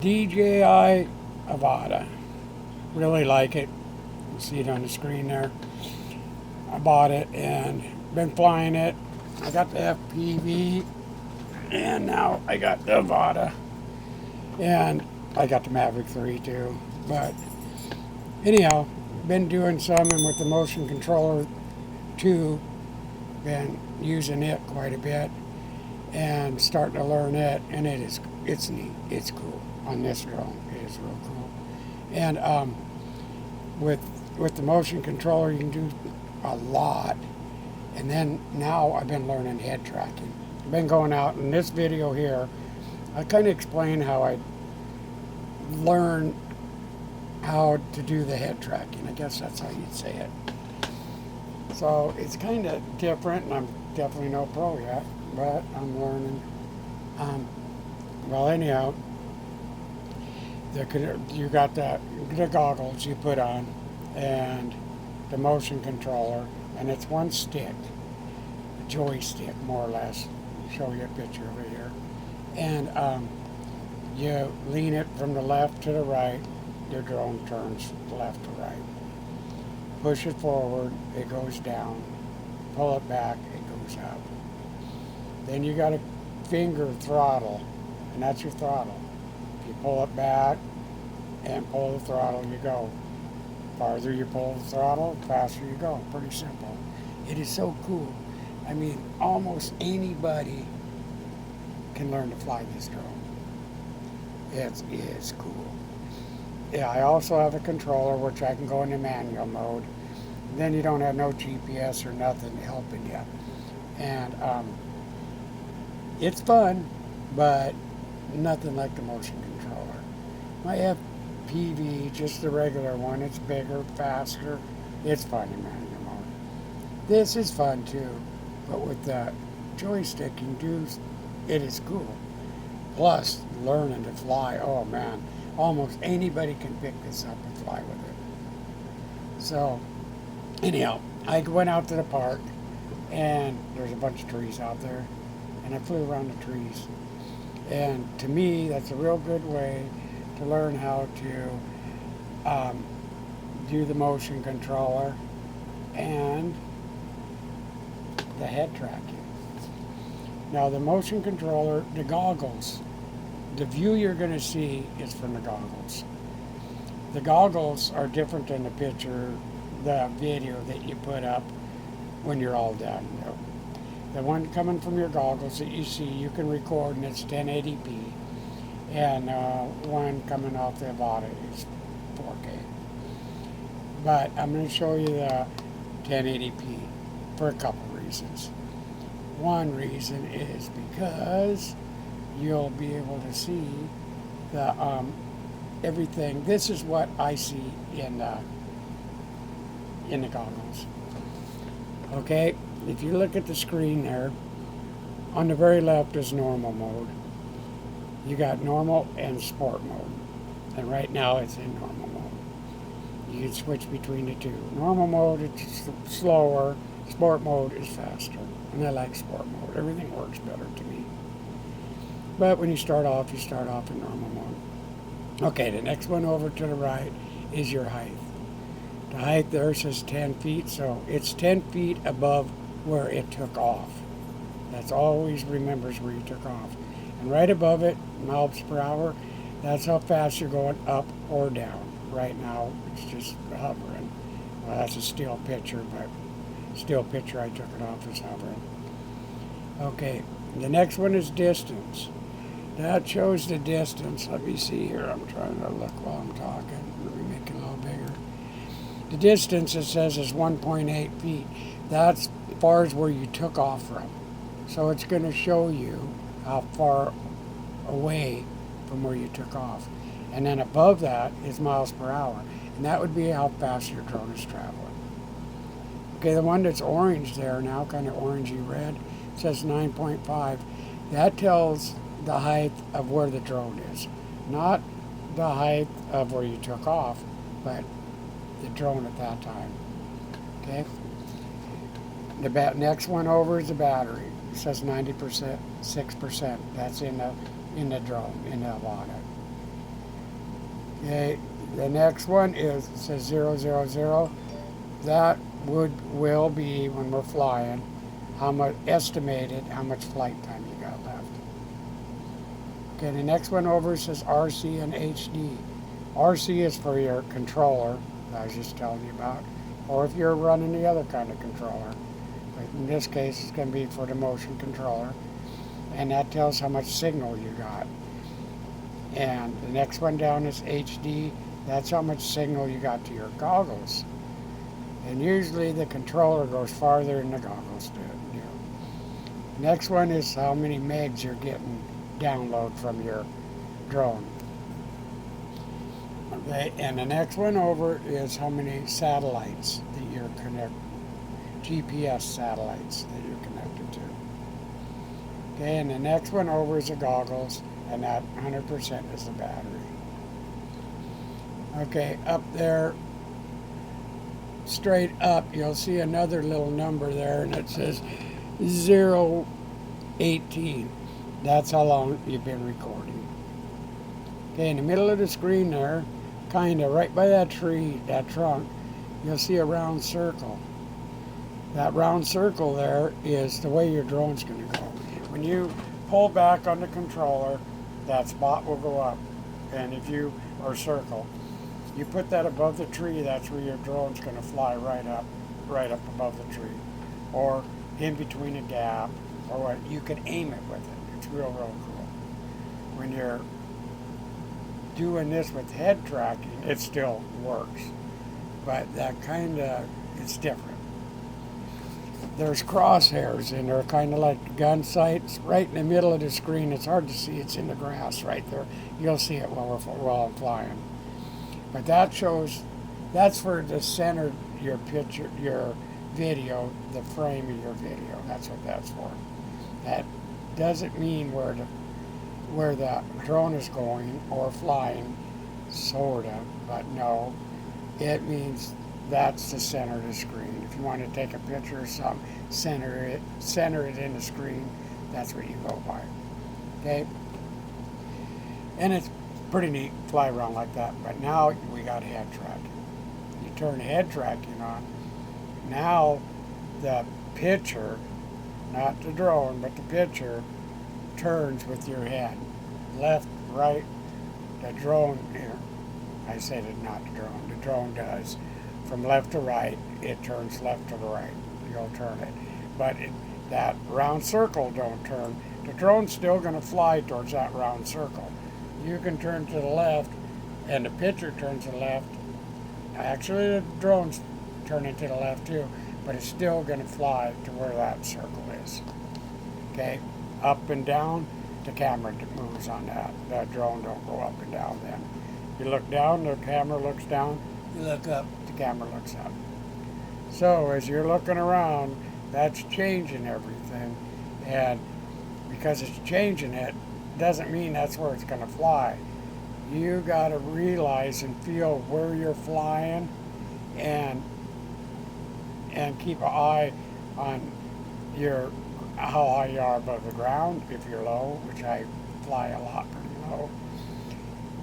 DJI Avata. Really like it. You see it on the screen there. I bought it and been flying it. I got the FPV and now I got the Avata. And I got the Mavic 3 too. But anyhow, been doing some and with the motion controller too. Been using it quite a bit and starting to learn it, and it's neat. It's cool on this drone. It is real cool. And with the motion controller, you can do a lot. And then now I've been learning head tracking. I've been going out in this video here. I kind of explain how I learn how to do the head tracking. I guess that's how you'd say it. So it's kind of different, and I'm definitely no pro yet, but I'm learning. Well, anyhow, you got the goggles you put on, and the motion controller, and it's one stick, a joystick more or less. I'll show you a picture over here, and you lean it from the left to the right. Your drone turns left to right. Push it forward, it goes down. Pull it back, it goes up. Then you got a finger throttle, and that's your throttle. If you pull it back and pull the throttle, you go. Farther you pull the throttle, faster you go. Pretty simple. It is so cool. I mean, almost anybody can learn to fly this drone. It is cool. Yeah, I also have a controller which I can go into manual mode. Then you don't have no GPS or nothing helping you. And it's fun, but nothing like the motion controller. My FPV, just the regular one, it's bigger, faster. It's fun in manual mode. This is fun too, but with the joystick you can do, it is cool. Plus, learning to fly, oh man. Almost anybody can pick this up and fly with it. So, anyhow, I went out to the park, and there's a bunch of trees out there, and I flew around the trees. And to me, that's a real good way to learn how to do the motion controller and the head tracking. Now, the motion controller, the goggles, the view you're going to see is from the goggles. The goggles are different than the picture, the video that you put up when you're all done. The one coming from your goggles that you see, you can record and it's 1080p. And one coming off the Avata is 4K. But I'm going to show you the 1080p for a couple reasons. One reason is because you'll be able to see the everything. This is what I see in the goggles. Okay, if you look at the screen there, on the very left is normal mode. You got normal and sport mode, and right now it's in normal mode. You can switch between the two. Normal mode it's slower, sport mode is faster, and I like sport mode. Everything works better to me. But when you start off in normal mode. Okay, the next one over to the right is your height. The height there says 10 feet, so it's 10 feet above where it took off. That's always remembers where you took off. And right above it, miles per hour, that's how fast you're going up or down. Right now, it's just hovering. Well, that's a still picture, but still picture I took it off is hovering. Okay, the next one is distance. That shows the distance. Let me see here. I'm trying to look while I'm talking. Let me make it a little bigger. The distance, it says, is 1.8 feet. That's as far as where you took off from. So it's going to show you how far away from where you took off. And then above that is miles per hour. And that would be how fast your drone is traveling. Okay, the one that's orange there now, kind of orangey red, says 9.5. That tells the height of where the drone is. Not the height of where you took off, but the drone at that time. Okay? The next one over is the battery. It says 90%, 6%. That's in the drone, in the Avata. Okay, the next one is, it says 000. That will be, when we're flying, how much estimated how much flight time you got left. Okay, the next one over says RC and HD. RC is for your controller, that I was just telling you about, or if you're running the other kind of controller. But in this case, it's going to be for the motion controller, and that tells how much signal you got. And the next one down is HD. That's how much signal you got to your goggles. And usually the controller goes farther than the goggles do. Next one is how many megs you're getting download from your drone. Okay, and the next one over is how many satellites that you're GPS satellites that you're connected to. Okay, and the next one over is the goggles, and that 100% is the battery. Okay, up there, straight up, you'll see another little number there, and it says 018. That's how long you've been recording. Okay, in the middle of the screen there, kind of right by that tree, that trunk, you'll see a round circle. That round circle there is the way your drone's going to go. When you pull back on the controller, that spot will go up. And if you, or circle, you put that above the tree, that's where your drone's going to fly right up above the tree. Or in between a gap, or what, you can aim it with it. It's real cool. When you're doing this with head tracking, it still works. But that kind of, it's different. There's crosshairs, and they're kind of like gun sights right in the middle of the screen. It's hard to see. It's in the grass right there. You'll see it while I'm flying. But that shows, that's for the center, your picture, your video, the frame of your video. That's what that's for. That doesn't mean where the drone is going or flying, sort of, but no. It means that's the center of the screen. If you want to take a picture or something, center it in the screen, that's what you go by. Okay? And it's pretty neat, fly around like that. But now we got head tracking. You turn head tracking on. Now the picture, not the drone, but the picture turns with your head. Left, right, the drone, I said it, not the drone does. From left to right, it turns left to the right. You'll turn it. But that round circle don't turn. The drone's still going to fly towards that round circle. You can turn to the left, and the picture turns to the left. Actually, the drone's turning to the left too, but it's still going to fly to where that circle is. Okay? Up and down, the camera moves on that. That drone don't go up and down then. You look down, the camera looks down. You look up, the camera looks up. So as you're looking around, that's changing everything. And because it's changing it, doesn't mean that's where it's going to fly. You got to realize and feel where you're flying, and keep an eye on how high you are above the ground. If you're low, which I fly a lot pretty low.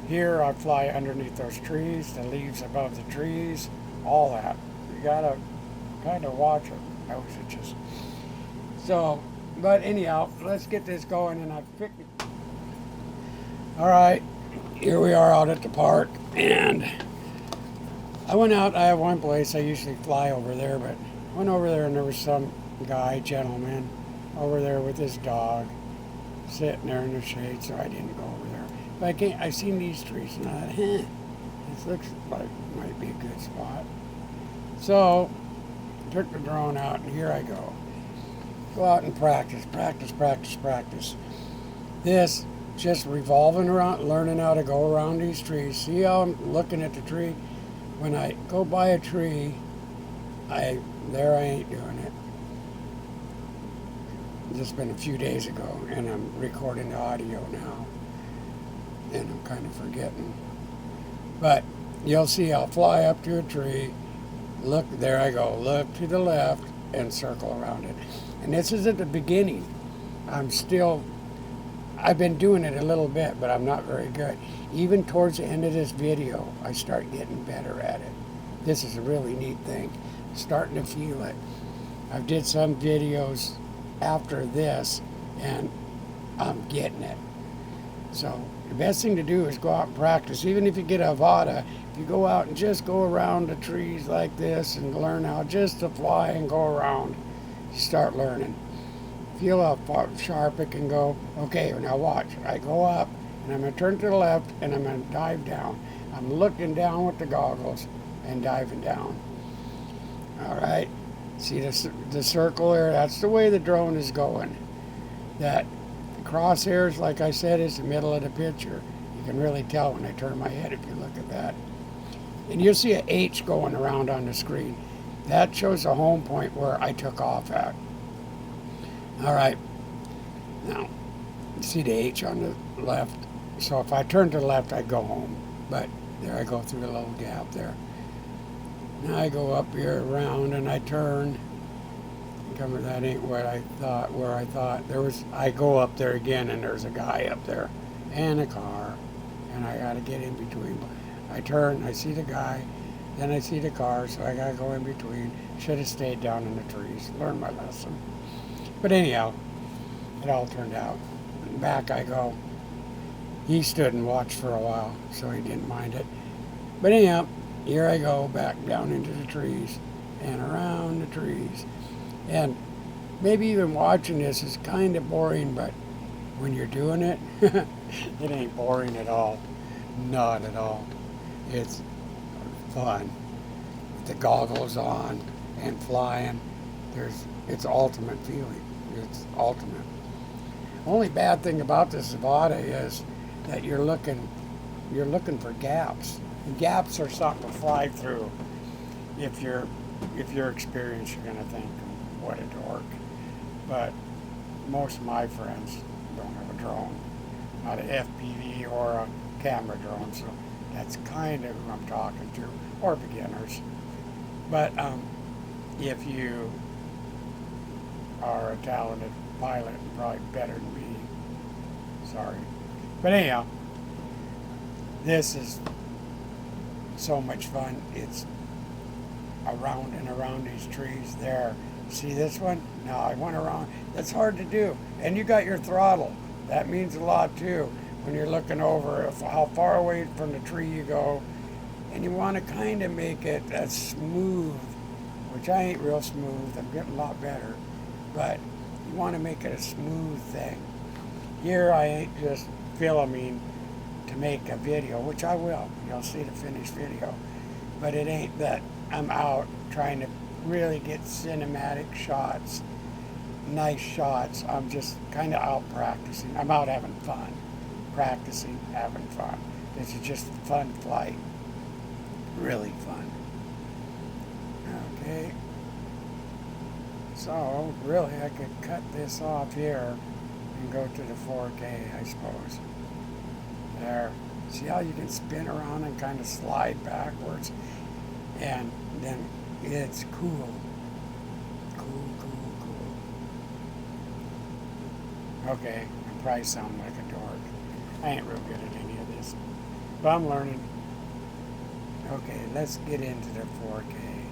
Here I fly underneath those trees, the leaves above the trees, all that. You gotta kind of watch it. Nose itches. So, but anyhow, let's get this going, and I picked it. All right, here we are out at the park, and I went out. I have one place I usually fly over there, but I went over there and there was some gentleman over there with his dog sitting there in the shade, so I didn't go over there. But I seen these trees, and I thought, this looks like it might be a good spot. So took the drone out, and here I go. Go out and practice. This just revolving around, learning how to go around these trees. See how I'm looking at the tree? When I go by a tree, I ain't doing it. It's been a few days ago, and I'm recording the audio now, and I'm kind of forgetting. But you'll see I'll fly up to a tree, look, there I go, look to the left, and circle around it. And this is at the beginning. I'm still I've been doing it a little bit, but I'm not very good. Even towards the end of this video, I start getting better at it. This is a really neat thing. Starting to feel it. I did some videos after this, and I'm getting it. So the best thing to do is go out and practice. Even if you get a Avata, if you go out and just go around the trees like this and learn how just to fly and go around, you start learning. Feel how sharp it can go. Okay, now watch. I go up, and I'm going to turn to the left, and I'm going to dive down. I'm looking down with the goggles and diving down. All right. See the circle there? That's the way the drone is going. That crosshairs, like I said, is the middle of the picture. You can really tell when I turn my head if you look at that. And you'll see an H going around on the screen. That shows the home point where I took off at. All right. Now, you see the H on the left. So if I turn to the left, I go home. But there I go through the little gap there. Now I go up here around and I turn. Cover that ain't what I thought, where I thought there was. I go up there again and there's a guy up there and a car, and I gotta get in between. I turn, I see the guy, then I see the car, so I gotta go in between. Should have stayed down in the trees, learned my lesson. But anyhow, it all turned out. Back I go. He stood and watched for a while, so he didn't mind it. But anyhow, here I go back down into the trees and around the trees. And maybe even watching this is kind of boring, but when you're doing it, it ain't boring at all. Not at all. It's fun. With the goggles on and flying, it's ultimate feeling. It's ultimate. Only bad thing about this Avata is that you're looking for gaps. And gaps are something to fly through. If you're experienced, you're gonna think, what a dork. But most of my friends don't have a drone, not an FPV or a camera drone, so that's kind of who I'm talking to, or beginners. But if you are a talented pilot, probably better than me, sorry. But anyhow, this is so much fun. It's around and around these trees there. See this one? No, I went around. That's hard to do. And you got your throttle. That means a lot too when you're looking over how far away from the tree you go. And you want to kind of make it as smooth, which I ain't real smooth. I'm getting a lot better. But you want to make it a smooth thing. Here I ain't just filming to make a video, which I will. You'll see the finished video. But it ain't that I'm out trying to really get cinematic shots, nice shots. I'm just kind of out practicing. I'm out having fun, practicing, having fun. This is just fun flight, really fun. Okay, so really I could cut this off here and go to the 4K, I suppose. There, see how you can spin around and kind of slide backwards, and then it's cool. Cool. Okay, I probably sound like a dork. I ain't real good at any of this, but I'm learning. Okay, let's get into the 4K.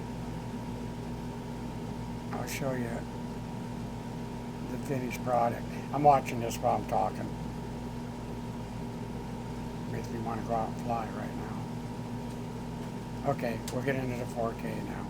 I'll show you the finished product. I'm watching this while I'm talking. Makes me want to go out and fly right now. Okay, we'll get into the 4K now.